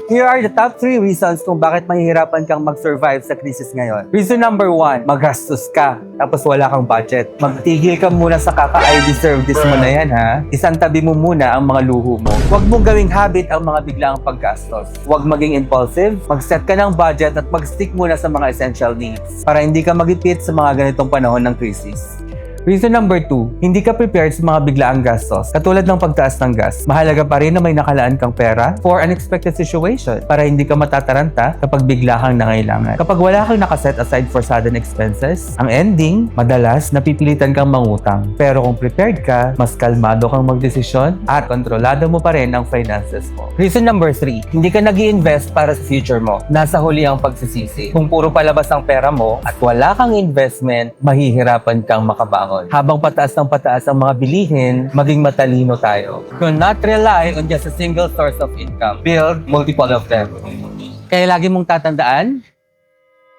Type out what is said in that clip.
Here are the top 3 reasons kung bakit mahihirapan kang mag-survive sa krisis ngayon. Reason number 1, magastos ka, tapos wala kang budget. Magtigil ka muna sa kaka-I deserve this mo na yan ha. Isang tabi mo muna ang mga luho mo. Huwag mong gawing habit ang mga biglaang paggastos. Huwag maging impulsive, mag-set ka ng budget at mag-stick muna sa mga essential needs para hindi ka magipit sa mga ganitong panahon ng krisis. Reason number 2, hindi ka prepared sa mga biglaang gastos. Katulad ng pagtaas ng gas, mahalaga pa rin na may nakalaan kang pera for unexpected situation para hindi ka matataranta kapag bigla kang nangailangan. Kapag wala kang nakaset aside for sudden expenses, ang ending, madalas napipilitan kang mangutang. Pero kung prepared ka, mas kalmado kang magdesisyon at kontrolado mo pa rin ang finances mo. Reason number 3, hindi ka nag-i-invest para sa future mo. Nasa huli ang pagsisisi. Kung puro palabas ang pera mo at wala kang investment, mahihirapan kang makabangon. Habang pataas ng pataas ang mga bilihin, maging matalino tayo. Do not rely on just a single source of income. Build multiple of them. Kaya lagi mong tatandaan,